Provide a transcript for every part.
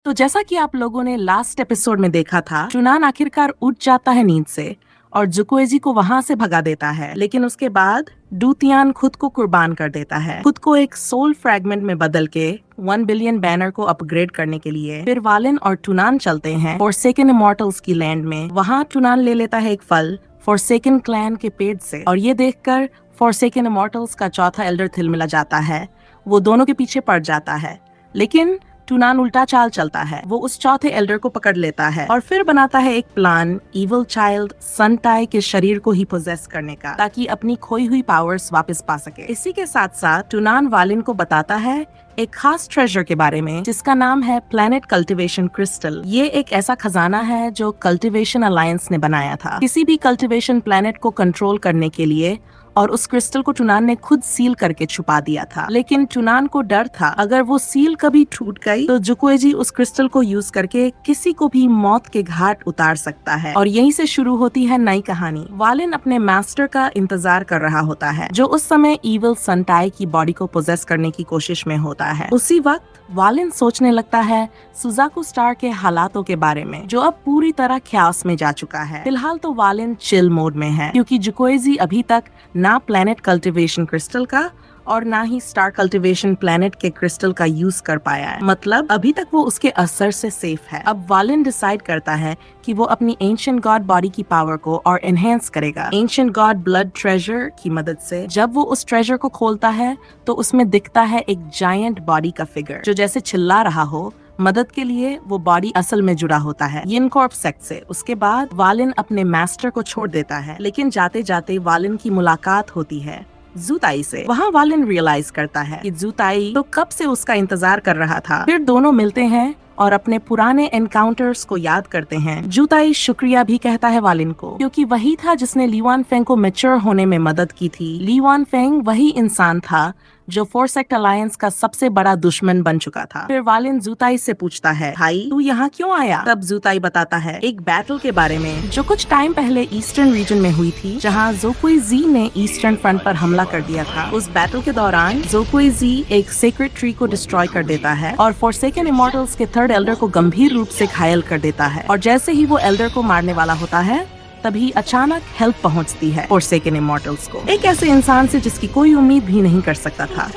तो जैसा कि आप लोगों ने लास्ट एपिसोड में देखा था, टूनान आखिरकार उठ जाता है नींद से और जुकोएजी को वहां से भगा देता है, लेकिन उसके बाद डूतियान खुद को कुर्बान कर देता है, खुद को एक सोल फ्रैगमेंट में बदल के 1 बिलियन बैनर को अपग्रेड करने के लिए। फिर वालिन और टूनान चलते हैं फॉरसेकन इमॉर्टल्स की लैंड में। वहाँ टूनान ले लेता है एक फल फॉरसेकन क्लैन के पेड़ से, और ये देखकर फॉरसेकन इमॉर्टल्स का चौथा एल्डर थिलमिला जाता है। वो दोनों के पीछे पड़ जाता है, लेकिन टूनान उल्टा चाल चलता है। वो उस चौथे एल्डर को पकड़ लेता है और फिर बनाता है एक प्लान इविल चाइल्ड सनटाई के शरीर को ही पोजेस करने का, ताकि अपनी खोई हुई पावर्स वापस पा सके। इसी के साथ साथ टूनान वालिन को बताता है एक खास ट्रेजर के बारे में, जिसका नाम है प्लैनेट कल्टिवेशन क्रिस्टल। ये एक ऐसा खजाना है जो कल्टिवेशन अलायंस ने बनाया था किसी भी कल्टिवेशन प्लैनेट को कंट्रोल करने के लिए, और उस क्रिस्टल को टूनान ने खुद सील करके छुपा दिया था। लेकिन टूनान को डर था अगर वो सील कभी टूट गई तो जुकोएजी उस क्रिस्टल को यूज करके किसी को भी मौत के घाट उतार सकता है। और यहीं से शुरू होती है नई कहानी। वालिन अपने मास्टर का इंतजार कर रहा होता है, जो उस समय इविल सनटाई की बॉडी को पोजेस करने की कोशिश में होता है। उसी वक्त वालिन सोचने लगता है सुजाकू स्टार के हालातों के बारे में, जो अब पूरी तरह ख्यास में जा चुका है। फिलहाल तो वालिन चिल मोड में है, क्योंकि जुकोएजी अभी तक ना प्लैनेट कल्टिवेशन क्रिस्टल का और ना ही स्टार कल्टिवेशन प्लैनेट के क्रिस्टल का यूज कर पाया है। मतलब अभी तक वो उसके असर से सेफ है। अब वालिन डिसाइड करता है कि वो अपनी एंशिएंट गॉड बॉडी की पावर को और एनहेंस करेगा एंशिएंट गॉड ब्लड ट्रेजर की मदद से। जब वो उस ट्रेजर को खोलता है तो उसमें दिखता है एक जायंट बॉडी का फिगर, जो जैसे चिल्ला रहा हो मदद के लिए। वो बॉडी असल में जुड़ा होता है यिनकॉर्प सेक्ट से। उसके बाद वालिन अपने मास्टर को छोड़ देता है, लेकिन जाते जाते वालिन की मुलाकात होती है ज़ूताई से। वहाँ वालिन रियलाइज करता है कि ज़ूताई तो कब से उसका इंतजार कर रहा था। फिर दोनों मिलते हैं और अपने पुराने एनकाउंटर्स को याद करते हैं। ज़ूताई शुक्रिया भी कहता है वालिन को, क्योंकि वही था जिसने ली वान फेंग को मैच्योर होने में मदद की थी। ली वान फेंग वही इंसान था जो फोरसेक्ट अलायंस का सबसे बड़ा दुश्मन बन चुका था। फिर वालिन ज़ूताई से पूछता है, भाई तू यहाँ क्यों आया? तब ज़ूताई बताता है एक बैटल के बारे में जो कुछ टाइम पहले ईस्टर्न रीजन में हुई थी, जहाँ ज़ोकुएजी ने ईस्टर्न फ्रंट पर हमला कर दिया था। उस बैटल के दौरान ज़ोकुएजी एक सीक्रेट ट्री को डिस्ट्रॉय कर देता है और फॉरसेकन इमॉर्टल्स के थर्ड एल्डर को गंभीर रूप से घायल कर देता है। और जैसे ही वो एल्डर को मारने वाला होता है, तभी अचानक हेल्प पहुंचती है फॉरसेकन इमॉर्टल्स को, एक ऐसे इंसान से जिसकी कोई उम्मीद भी नहीं कर सकता था।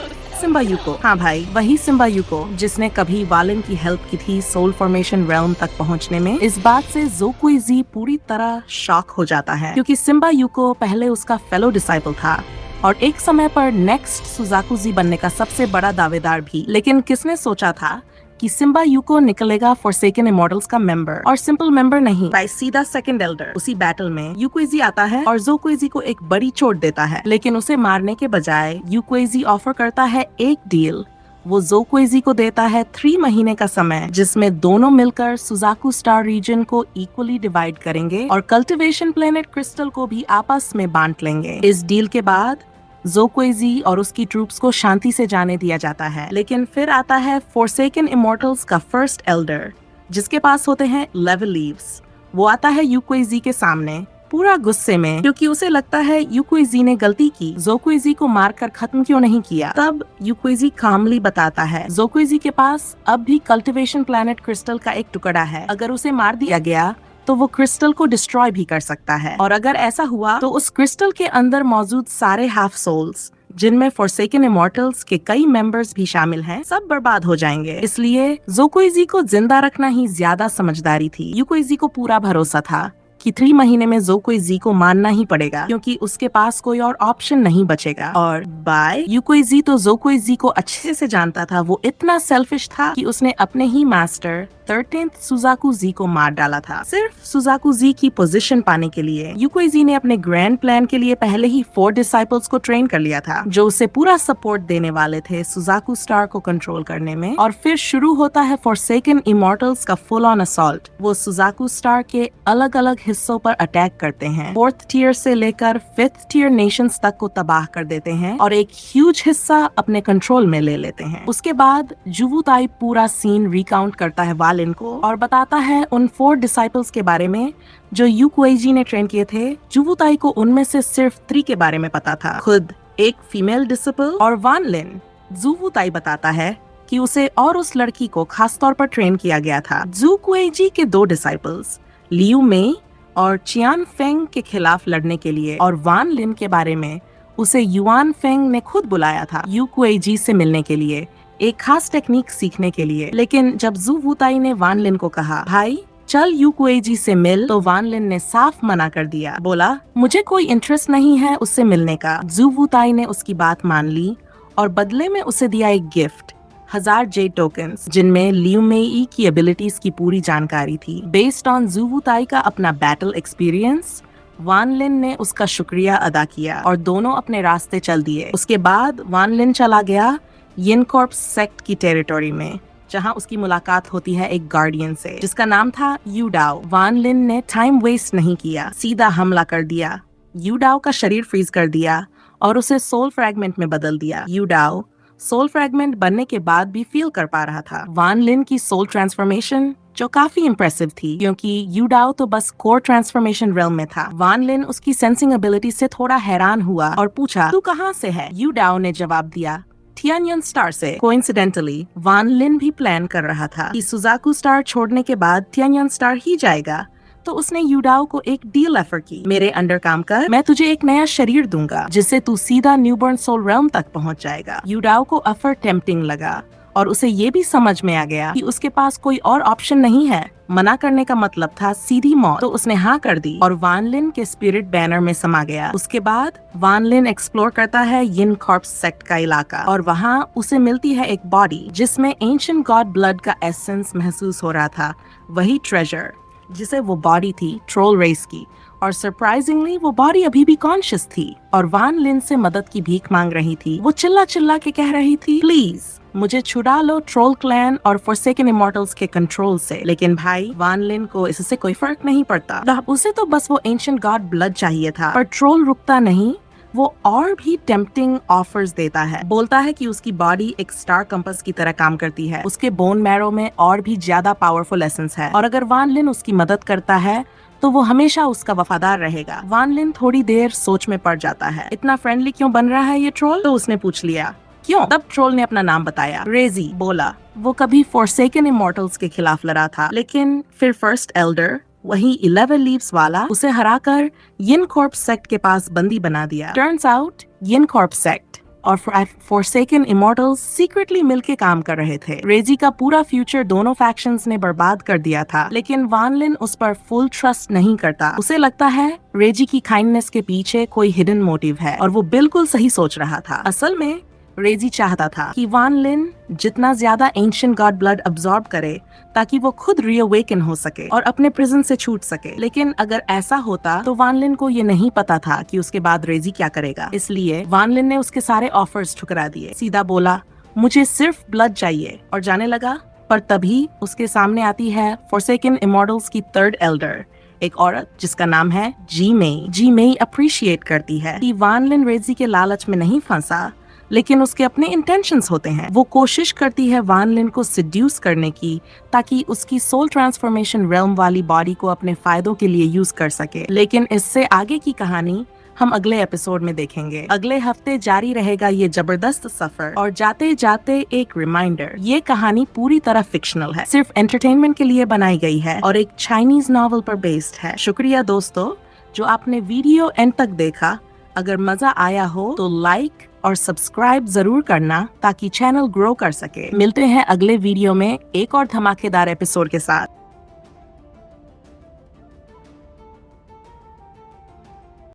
सिम्बा यूको। हाँ भाई, वही सिम्बा यूको जिसने कभी वालिन की हेल्प की थी सोल फॉर्मेशन रेल्म तक पहुंचने में। इस बात से ज़ोकुएजी पूरी तरह शॉक हो जाता है, क्योंकि सिम्बा यूको पहले उसका फेलो डिसाइपल था और एक समय पर नेक्स्ट सुजाकुजी बनने का सबसे बड़ा दावेदार भी। लेकिन किसने सोचा था कि सिम्बा यूको निकलेगा फॉरसेकन इमॉर्टल्स का मेंबर, और सिंपल मेंबर नहीं भाई, सीधा सेकंड एल्डर। उसी बैटल में यूकोएजी आता है और ज़ोकुएजी को एक बड़ी चोट देता है, लेकिन उसे मारने के बजाय यूकोएजी ऑफर करता है एक डील। वो ज़ोकुएजी को देता है 3 महीने का समय, जिसमें दोनों मिलकर सुजाकू स्टार रीजन को इक्वली डिवाइड करेंगे और कल्टिवेशन प्लैनेट क्रिस्टल को भी आपस में बांट लेंगे। इस डील के बाद ज़ोकुएजी और उसकी ट्रूप्स को शांति से जाने दिया जाता है। लेकिन फिर आता है फॉरसेकन इमॉर्टल्स का फर्स्ट एल्डर, जिसके पास होते हैं लेवल लीव्स। वो आता है यूकोएजी के सामने पूरा गुस्से में, क्योंकि उसे लगता है यूकोएजी ने गलती की, ज़ोकुएजी को मारकर खत्म क्यों नहीं किया। तब यूकोएजी कामली बताता है ज़ोकुएजी के पास अब भी कल्टिवेशन प्लैनेट क्रिस्टल का एक टुकड़ा है। अगर उसे मार दिया गया तो वो क्रिस्टल को डिस्ट्रॉय भी कर सकता है, और अगर ऐसा हुआ तो उस क्रिस्टल के अंदर मौजूद सारे हाफ सोल्स, जिनमें फॉरसेकन इमॉर्टल्स के कई मेंबर्स भी शामिल हैं, सब बर्बाद हो जाएंगे। इसलिए ज़ोकुएजी को जिंदा रखना ही ज्यादा समझदारी थी। यूकोएजी को पूरा भरोसा था कि 3 महीने में ज़ोकुएजी को मानना ही पड़ेगा, क्योंकि उसके पास कोई और ऑप्शन नहीं बचेगा। और बाय यूकोएजी तो ज़ोकुएजी को अच्छे से जानता था। वो इतना सेल्फिश था कि उसने अपने ही मास्टर 13th सुजाकुजी को मार डाला था, सिर्फ सुजाकुजी की पोजीशन पाने के लिए। यूकोएजी ने अपने ग्रैंड प्लान के लिए पहले ही 4 डिसाइपल्स को ट्रेन कर लिया था, जो उसे पूरा सपोर्ट देने वाले थे सुजाकू स्टार को कंट्रोल करने में। और फिर शुरू होता है फॉरसेकन इमॉर्टल्स का फुल ऑन असॉल्ट। वो सुजाकू स्टार के अलग अलग हिस्सों पर अटैक करते हैं, 4th टियर से लेकर 5th टियर नेशंस तक को तबाह कर देते हैं और एक ह्यूज हिस्सा अपने कंट्रोल में ले लेते हैं। उसके बाद जुवुताई पूरा सीन रिकाउंट करता है वालिन को और बताता है उन 4 डिसाइपल्स के बारे में जो यूकोएजी ने ट्रेन किए थे। जुवुताई को उनमें से सिर्फ 3 के बारे में पता था, खुद एक फीमेल डिसिपल और वान लिन। जुवुताई बताता है कि उसे और उस लड़की को खास तौर पर ट्रेन किया गया था। जू कुएजी के 2 डिसाइपल्स लियू मेई और चियान फेंग के खिलाफ लड़ने के लिए और वान लिन के बारे में उसे युआन फेंग ने खुद बुलाया था यू कुएजी से मिलने के लिए, एक खास टेक्निक सीखने के लिए। लेकिन जब जू वुताई ने वान लिन को कहा भाई चल यू कुएजी से मिल, तो वान लिन ने साफ मना कर दिया। बोला मुझे कोई इंटरेस्ट नहीं है उससे मिलने का। जू वुताई ने उसकी बात मान ली और बदले में उसे दिया एक गिफ्ट, 1000 जेड टोकन्स, जिनमें लियू मेई की एबिलिटीज की पूरी जानकारी थी। बेस्ड ऑन जू वुताई का अपना बैटल एक्सपीरियंस, वान लिन ने उसका शुक्रिया अदा किया और दोनों अपने रास्ते चल दिए। उसके बाद वान लिन चला गया यिन कॉर्प सेक्ट की टेरिटोरी में, जहां उसकी मुलाकात होती है एक गार्डियन से जिसका नाम था यू डाओ। वान लिन ने टाइम वेस्ट नहीं किया, सीधा हमला कर दिया। यू डाओ का शरीर फ्रीज कर दिया और उसे सोल फ्रैगमेंट में बदल दिया। यू डाओ सोल फ्रैगमेंट बनने के बाद भी फील कर पा रहा था वान लिन की सोल ट्रांसफॉर्मेशन, जो काफी इम्प्रेसिव थी क्योंकि यू डाओ तो बस कोर ट्रांसफॉर्मेशन रेल्म में था। वान लिन उसकी सेंसिंग एबिलिटी से थोड़ा हैरान हुआ और पूछा तू कहाँ से है? यू डाओ ने जवाब दिया थियानयन स्टार से। कोइंसिडेंटली वान लिन भी प्लान कर रहा था कि सुजाकू स्टार छोड़ने के बाद थियानयन स्टार ही जाएगा, तो उसने यू डाओ को एक डील ऑफर की, मेरे अंडर काम कर, मैं तुझे एक नया शरीर दूंगा जिससे तू सीधा न्यूबॉर्न सोल रेल्म तक पहुंच जाएगा। यू डाओ को ऑफर टेम्पटिंग लगा और उसे ये भी समझ में आ गया कि उसके पास कोई और ऑप्शन नहीं है। मना करने का मतलब था सीधी मौत, तो उसने हाँ कर दी और वान लिन के स्पिरिट बैनर में समा गया। उसके बाद वान लिन एक्सप्लोर करता है यिन कॉर्प सेक्ट का इलाका और वहाँ उसे मिलती है एक बॉडी जिसमें एंशिएंट गॉड ब्लड का एसेंस महसूस हो रहा था, वही ट्रेजर जिसे वो बॉडी थी ट्रोल रेस की। और सरप्राइजिंगली वो बॉडी अभी भी कॉन्शियस थी और वान लिन से मदद की भीख मांग रही थी। वो चिल्ला चिल्ला के कह रही थी प्लीज मुझे छुड़ा लो ट्रोल क्लैन और फॉरसेकन इमॉर्टल्स के कंट्रोल से। लेकिन भाई वान लिन को इससे कोई फर्क नहीं पड़ता, उसे तो बस वो एंशिएंट गॉड ब्लड चाहिए था। पर ट्रोल रुकता नहीं, वो और भी टेम्पटिंग ऑफर्स देता है। बोलता है कि उसकी बॉडी एक स्टार कंपास की तरह काम करती है, उसके बोन मैरो में और भी ज्यादा पावरफुल एसेंस है और अगर वान लिन उसकी मदद करता है तो वो हमेशा उसका वफादार रहेगा। वान लिन थोड़ी देर सोच में पड़ जाता है, इतना फ्रेंडली क्यों बन रहा है ये ट्रोल? तो उसने पूछ लिया क्यों? तब ट्रोल ने अपना नाम बताया, रेजी। बोला वो कभी फॉरसेकन इमॉर्टल्स के खिलाफ लड़ा था, लेकिन फिर फर्स्ट एल्डर वही 11 लीव्स वाला उसे हराकर यिन कॉर्प सेक्ट के पास बंदी बना दिया। टर्न्स आउट यिन कॉर्प सेक्ट और फॉरसेकन इमॉर्टल्स सीक्रेटली मिलके काम कर रहे थे। रेजी का पूरा फ्यूचर दोनों फैक्शंस ने बर्बाद कर दिया था, लेकिन वान लिन उस पर फुल ट्रस्ट नहीं करता। उसे लगता है रेजी की काइंडनेस के पीछे कोई हिडन मोटिव है और वो बिल्कुल सही सोच रहा था। असल में रेजी चाहता था कि वान लिन जितना ज्यादा एंशिएंट गॉड ब्लड अब्सॉर्ब करे ताकि वो खुद रीअवेकन हो सके और अपने प्रिजन से छूट सके। लेकिन अगर ऐसा होता तो वान लिन को ये नहीं पता था कि उसके बाद रेजी क्या करेगा, इसलिए वान लिन ने उसके सारे ऑफर्स ठुकरा दिए। सीधा बोला मुझे सिर्फ ब्लड चाहिए और जाने लगा। पर तभी उसके सामने आती है फॉरसेकन इमॉर्टल्स की 3rd एल्डर, एक औरत जिसका नाम है जी मेई। जी मेई अप्रिशिएट करती है कि वान लिन रेजी के लालच में नहीं फंसा, लेकिन उसके अपने इंटेंशंस होते हैं। वो कोशिश करती है वान लिन को सिड्यूस करने की ताकि उसकी सोल ट्रांसफॉर्मेशन रेल्म वाली बॉडी को अपने फायदों के लिए यूज कर सके। लेकिन इससे आगे की कहानी हम अगले एपिसोड में देखेंगे। अगले हफ्ते जारी रहेगा ये जबरदस्त सफर। और जाते जाते एक रिमाइंडर, ये कहानी पूरी तरह फिक्शनल है, सिर्फ एंटरटेनमेंट के लिए बनाई गई है और एक चाइनीज नॉवल पर बेस्ड है। शुक्रिया दोस्तों जो आपने वीडियो एंड तक देखा। अगर मजा आया हो तो लाइक और सब्सक्राइब जरूर करना ताकि चैनल ग्रो कर सके। मिलते हैं अगले वीडियो में एक और धमाकेदार एपिसोड के साथ।